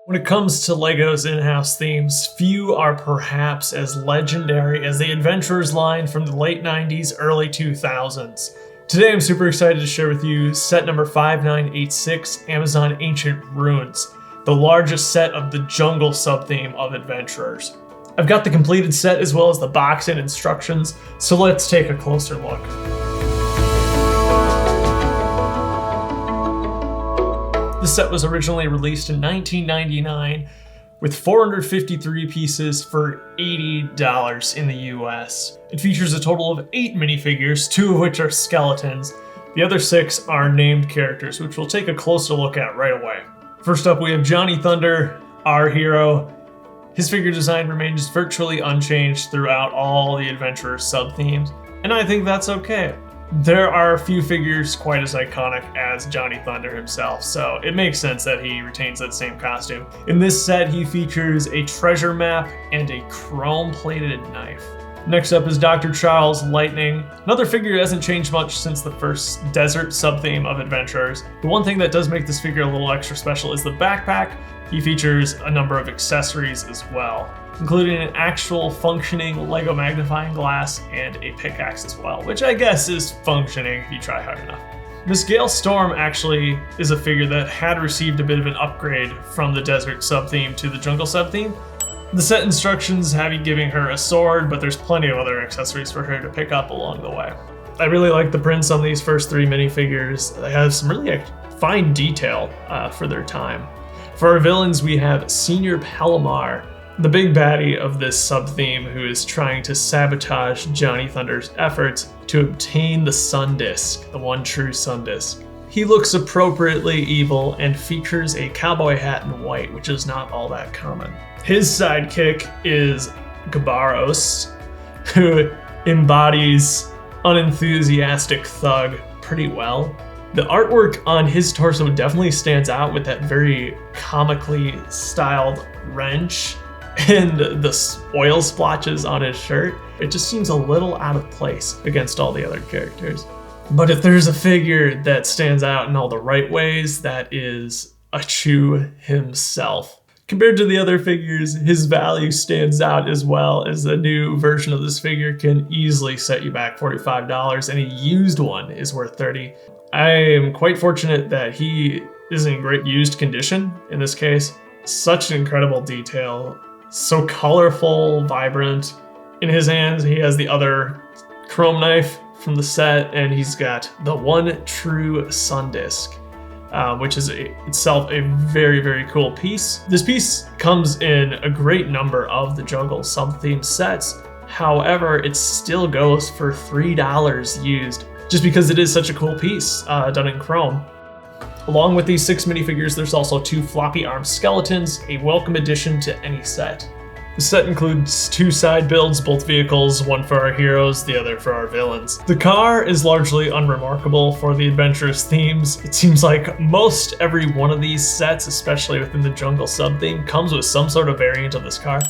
When it comes to LEGO's in-house themes, few are perhaps as legendary as the Adventurers line from the late 90s, early 2000s. Today I'm super excited to share with you set number 5986, Amazon Ancient Ruins, the largest set of the jungle sub-theme of Adventurers. I've got the completed set as well as the box and instructions, so let's take a closer look. The set was originally released in 1999 with 453 pieces for $80 in the US. It features a total of 8 minifigures, 2 of which are skeletons. The other 6 are named characters, which we'll take a closer look at right away. First up, we have Johnny Thunder, our hero. His figure design remains virtually unchanged throughout all the Adventurers sub-themes, and I think that's okay. There are a few figures quite as iconic as Johnny Thunder himself, so it makes sense that he retains that same costume. In this set, he features a treasure map and a chrome-plated knife. Next up is Dr. Charles Lightning. Another figure hasn't changed much since the first desert sub-theme of Adventurers. The one thing that does make this figure a little extra special is the backpack. He features a number of accessories as well, including an actual functioning LEGO magnifying glass and a pickaxe as well, which I guess is functioning if you try hard enough. Miss GAIL Storm actually is a figure that had received a bit of an upgrade from the desert sub-theme to the jungle sub-theme. The set instructions have you giving her a sword, but there's plenty of other accessories for her to pick up along the way. I really like the prints on these first 3 minifigures. They have some really fine detail for their time. For our villains, we have SEÑOR Palomar, the big baddie of this sub-theme who is trying to sabotage Johnny Thunder's efforts to obtain the Sun Disk, the one true Sun Disk. He looks appropriately evil and features a cowboy hat in white, which is not all that common. His sidekick is GABARROS, who embodies unenthusiastic thug pretty well. The artwork on his torso definitely stands out with that very comically styled wrench and the oil splotches on his shirt. It just seems a little out of place against all the other characters. But if there's a figure that stands out in all the right ways, that is Achu himself. Compared to the other figures, his value stands out as well, as a new version of this figure can easily set you back $45, and a used one is worth $30. I am quite fortunate that he is in great used condition in this case. Such incredible detail, so colorful, vibrant. In his hands, he has the other chrome knife from the set, and he's got the one true Sun Disk, which is itself a very, very cool piece. This piece comes in a great number of the jungle sub-theme sets. However, it still goes for $3 used, just because it is such a cool piece done in chrome. Along with these 6 minifigures, there's also 2 floppy arm skeletons, a welcome addition to any set. The set includes 2 side builds, both vehicles, one for our heroes, the other for our villains. The car is largely unremarkable for the Adventurers themes. It seems like most every one of these sets, especially within the jungle sub-theme, comes with some sort of variant of this car.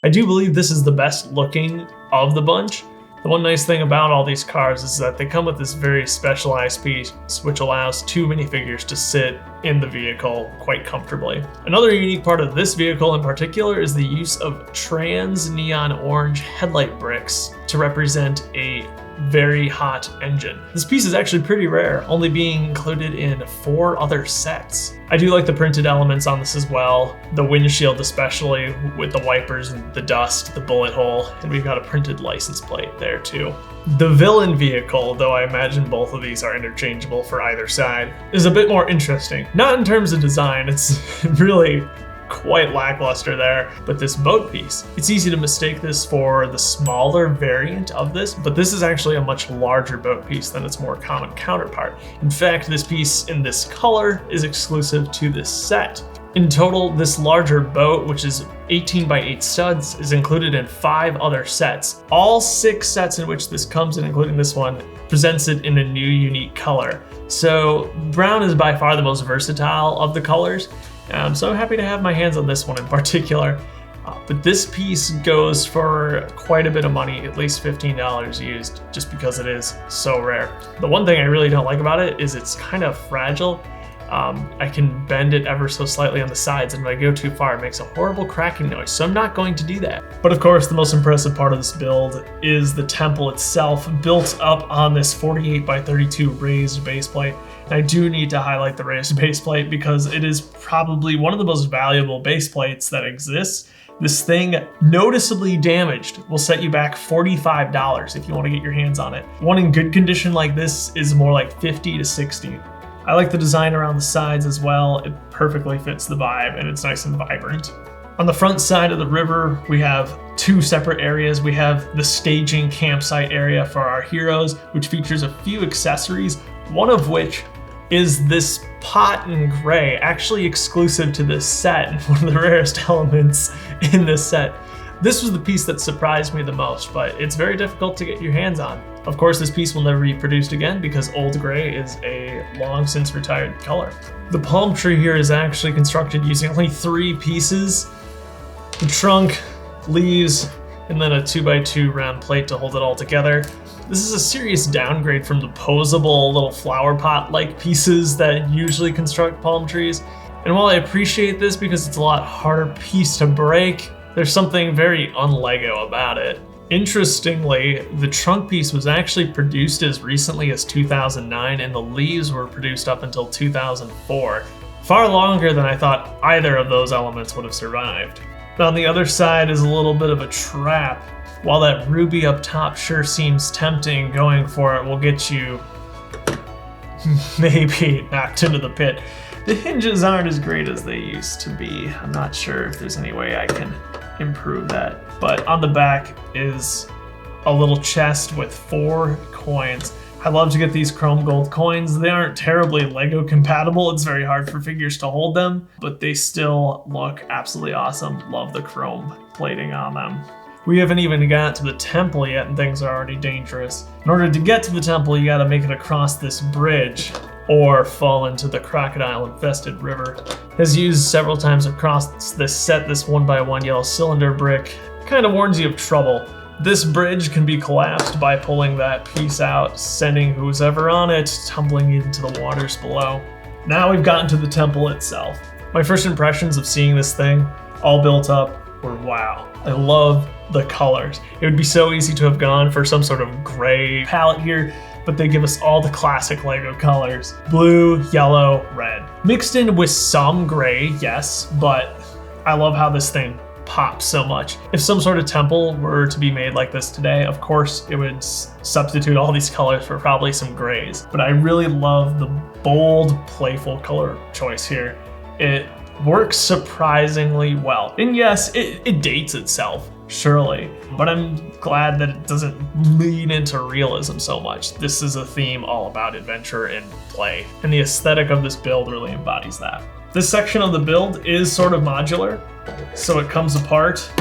I do believe this is the best looking of the bunch. The one nice thing about all these cars is that they come with this very specialized piece, which allows 2 minifigures to sit in the vehicle quite comfortably. Another unique part of this vehicle in particular is the use of trans neon orange headlight bricks to represent a very hot engine. This piece is actually pretty rare, only being included in 4 other sets. I do like the printed elements on this as well, the windshield especially, with the wipers and the dust, the bullet hole, and we've got a printed license plate there too. The villain vehicle, though I imagine both of these are interchangeable for either side, is a bit more interesting. Not in terms of design, it's really quite lackluster there, but this boat piece, it's easy to mistake this for the smaller variant of this, but this is actually a much larger boat piece than its more common counterpart. In fact, this piece in this color is exclusive to this set. In total, this larger boat, which is 18 by 8 studs, is included in 5 other sets. All 6 sets in which this comes in, including this one, presents it in a new unique color. So brown is by far the most versatile of the colors. So I'm happy to have my hands on this one in particular. But this piece goes for quite a bit of money, at least $15 used, just because it is so rare. The one thing I really don't like about it is it's kind of fragile. I can bend it ever so slightly on the sides, and if I go too far, it makes a horrible cracking noise, so I'm not going to do that. But of course, the most impressive part of this build is the temple itself, built up on this 48 by 32 raised base plate. And I do need to highlight the raised base plate because it is probably one of the most valuable base plates that exists. This thing, noticeably damaged, will set you back $45 if you want to get your hands on it. One in good condition like this is more like $50 to $60. I like the design around the sides as well. It perfectly fits the vibe and it's nice and vibrant. On the front side of the river, we have two separate areas. We have the staging campsite area for our heroes, which features a few accessories, one of which is this pot in gray, actually exclusive to this set and one of the rarest elements in this set. This was the piece that surprised me the most, but it's very difficult to get your hands on. Of course, this piece will never be produced again because old gray is a long since retired color. The palm tree here is actually constructed using only 3 pieces: the trunk, leaves, and then a 2x2 round plate to hold it all together. This is a serious downgrade from the posable little flower pot-like pieces that usually construct palm trees. And while I appreciate this because it's a lot harder piece to break, there's something very un-Lego about it. Interestingly, the trunk piece was actually produced as recently as 2009, and the leaves were produced up until 2004. Far longer than I thought either of those elements would have survived. On the other side is a little bit of a trap. While that ruby up top sure seems tempting, going for it will get you maybe knocked into the pit. The hinges aren't as great as they used to be. I'm not sure if there's any way I can improve that. But on the back is a little chest with 4 coins. I love to get these chrome gold coins. They aren't terribly Lego compatible. It's very hard for figures to hold them, but they still look absolutely awesome. Love the chrome plating on them. We haven't even got to the temple yet and things are already dangerous. In order to get to the temple, you gotta make it across this bridge or fall into the crocodile-infested river. As used several times across this set, this 1x1 yellow cylinder brick kind of warns you of trouble. This bridge can be collapsed by pulling that piece out, sending who's ever on it tumbling into the waters below. Now we've gotten to the temple itself. My first impressions of seeing this thing all built up were wow. I love the colors. It would be so easy to have gone for some sort of gray palette here, but they give us all the classic Lego colors: blue, yellow, red. Mixed in with some gray, yes, but I love how this thing pops so much. If some sort of temple were to be made like this today, of course it would substitute all these colors for probably some grays. But I really love the bold, playful color choice here. It works surprisingly well. And yes, it dates itself, surely, but I'm glad that it doesn't lean into realism so much. This is a theme all about adventure and play, and the aesthetic of this build really embodies that. This section of the build is sort of modular, so it comes apart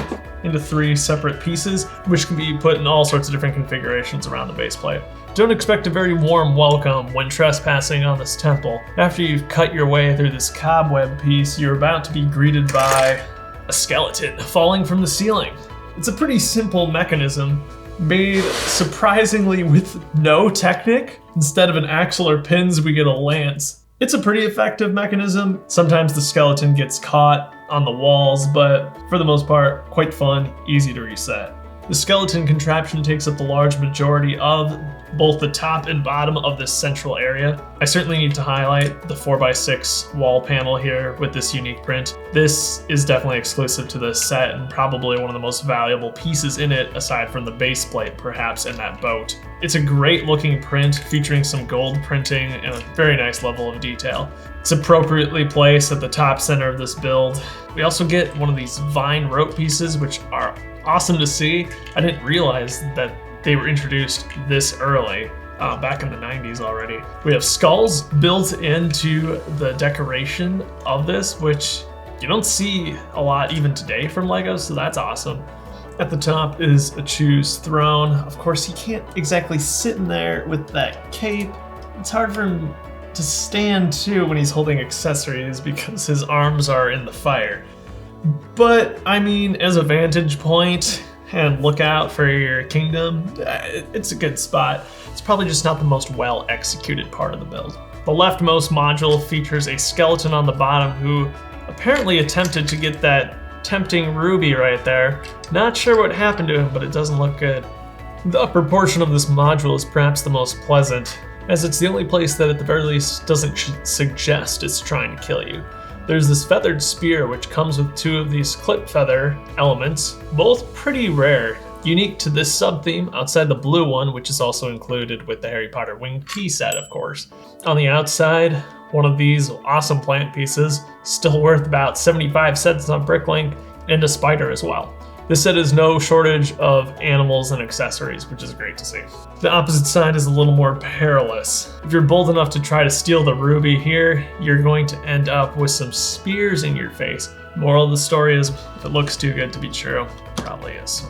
into 3 separate pieces, which can be put in all sorts of different configurations around the base plate. Don't expect a very warm welcome when trespassing on this temple. After you've cut your way through this cobweb piece, you're about to be greeted by a skeleton falling from the ceiling. It's a pretty simple mechanism, made surprisingly with no Technic. Instead of an axle or pins, we get a lance. It's a pretty effective mechanism. Sometimes the skeleton gets caught on the walls, but for the most part, quite fun, easy to reset. The skeleton contraption takes up the large majority of both the top and bottom of this central area. I certainly need to highlight the 4x6 wall panel here with this unique print. This is definitely exclusive to this set and probably one of the most valuable pieces in it, aside from the base plate perhaps in that boat. It's a great looking print featuring some gold printing and a very nice level of detail. It's appropriately placed at the top center of this build. We also get one of these vine rope pieces, which are awesome to see. I didn't realize that they were introduced this early, back in the 90s already. We have skulls built into the decoration of this, which you don't see a lot even today from Lego, so that's awesome. At the top is a Chew's throne. Of course, he can't exactly sit in there with that cape. It's hard for him to stand too when he's holding accessories because his arms are in the fire. But I mean, as a vantage point and look out for your kingdom, it's a good spot. It's probably just not the most well executed part of the build. The leftmost module features a skeleton on the bottom who apparently attempted to get that tempting ruby right there. Not sure what happened to him, but it doesn't look good. The upper portion of this module is perhaps the most pleasant, as it's the only place that at the very least doesn't suggest it's trying to kill you. There's this feathered spear which comes with 2 of these clip feather elements, both pretty rare, unique to this sub-theme outside the blue one, which is also included with the Harry Potter winged pea set, of course. On the outside, one of these awesome plant pieces, still worth about 75 cents on Bricklink, and a spider as well. This set is no shortage of animals and accessories, which is great to see. The opposite side is a little more perilous. If you're bold enough to try to steal the ruby here, you're going to end up with some spears in your face. Moral of the story is, if it looks too good to be true, it probably is.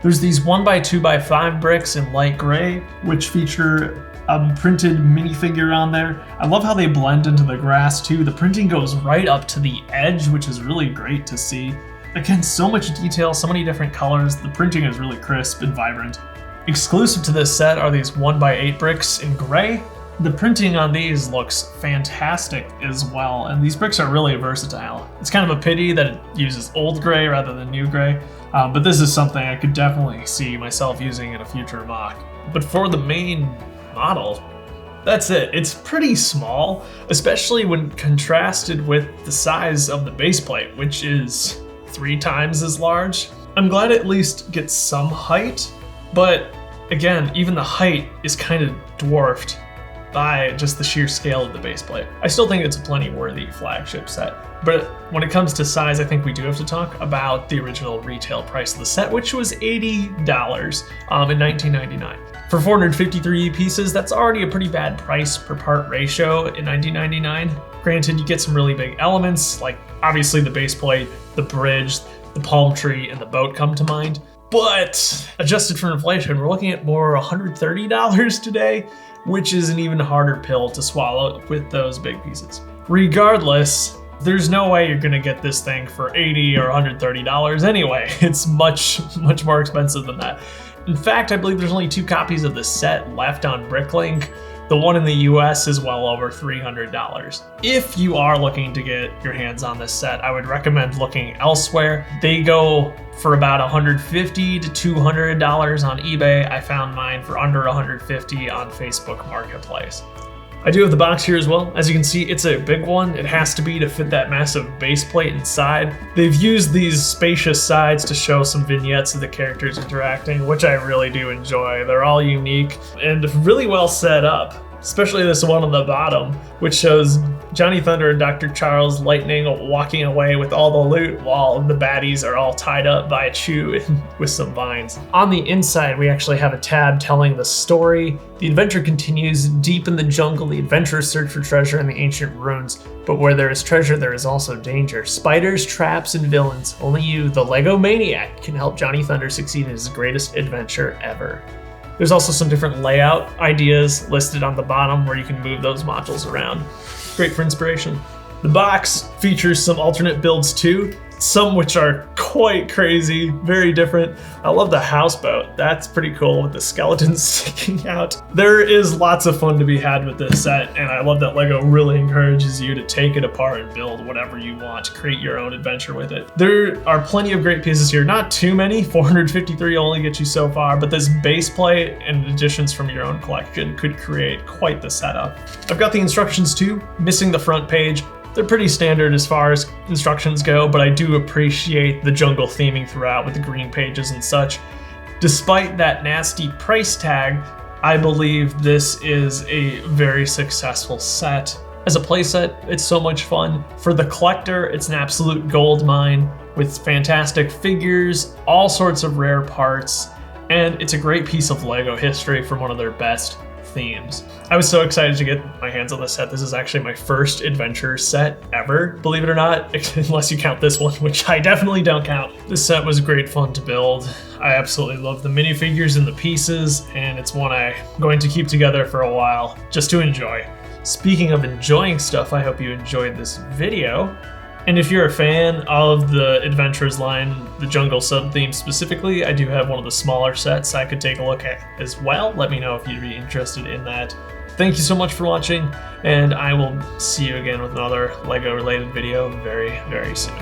There's these 1x2x5 bricks in light gray, which feature a printed minifigure on there. I love how they blend into the grass too. The printing goes right up to the edge, which is really great to see. Again, so much detail, so many different colors. The printing is really crisp and vibrant. Exclusive to this set are these 1x8 bricks in gray. The printing on these looks fantastic as well, and these bricks are really versatile. It's kind of a pity that it uses old gray rather than new gray, but this is something I could definitely see myself using in a future mock. But for the main model, that's it. It's pretty small, especially when contrasted with the size of the base plate, which is 3 times as large. I'm glad it at least gets some height, but again, even the height is kind of dwarfed by just the sheer scale of the base plate. I still think it's a plenty worthy flagship set, but when it comes to size, I think we do have to talk about the original retail price of the set, which was $80 in 1999. For 453 pieces, that's already a pretty bad price per part ratio in 1999. Granted, you get some really big elements, like obviously the base plate, the bridge, the palm tree, and the boat come to mind. But adjusted for inflation, we're looking at more $130 today, which is an even harder pill to swallow with those big pieces. Regardless, there's no way you're gonna get this thing for $80 or $130 anyway. It's much more expensive than that. In fact, I believe there's only 2 copies of the set left on Bricklink. The one in the US is well over $300. If you are looking to get your hands on this set, I would recommend looking elsewhere. They go for about $150 to $200 on eBay. I found mine for under $150 on Facebook Marketplace. I do have the box here as well. As you can see, it's a big one. It has to be to fit that massive base plate inside. They've used these spacious sides to show some vignettes of the characters interacting, which I really do enjoy. They're all unique and really well set up, especially this one on the bottom, which shows Johnny Thunder and Dr. Charles Lightning walking away with all the loot while the baddies are all tied up by a chew with some vines. On the inside, we actually have a tab telling the story. The adventure continues. Deep in the jungle, the adventurers search for treasure in the ancient ruins. But where there is treasure, there is also danger. Spiders, traps, and villains. Only you, the Lego Maniac, can help Johnny Thunder succeed in his greatest adventure ever. There's also some different layout ideas listed on the bottom where you can move those modules around. Great for inspiration. The box features some alternate builds too, some which are quite crazy, very different. I love the houseboat. That's pretty cool with the skeletons sticking out. There is lots of fun to be had with this set, and I love that LEGO really encourages you to take it apart and build whatever you want to create your own adventure with it. There are plenty of great pieces here, not too many. 453 only gets you so far, but this base plate and additions from your own collection could create quite the setup. I've got the instructions too, missing the front page. They're pretty standard as far as instructions go, but I do appreciate the jungle theming throughout with the green pages and such. Despite that nasty price tag, I believe this is a very successful set. As a playset, it's so much fun. For the collector, it's an absolute gold mine with fantastic figures, all sorts of rare parts, and it's a great piece of LEGO history from one of their best themes. I was so excited to get my hands on this set. This is actually my first adventure set ever, believe it or not, unless you count this one, which I definitely don't count. This set was great fun to build. I absolutely love the minifigures and the pieces, and it's one I'm going to keep together for a while just to enjoy. Speaking of enjoying stuff, I hope you enjoyed this video. And if you're a fan of the Adventures line, the jungle sub-theme specifically, I do have one of the smaller sets I could take a look at as well. Let me know if you'd be interested in that. thank you so much for watching, and I will see you again with another LEGO related video very, very soon.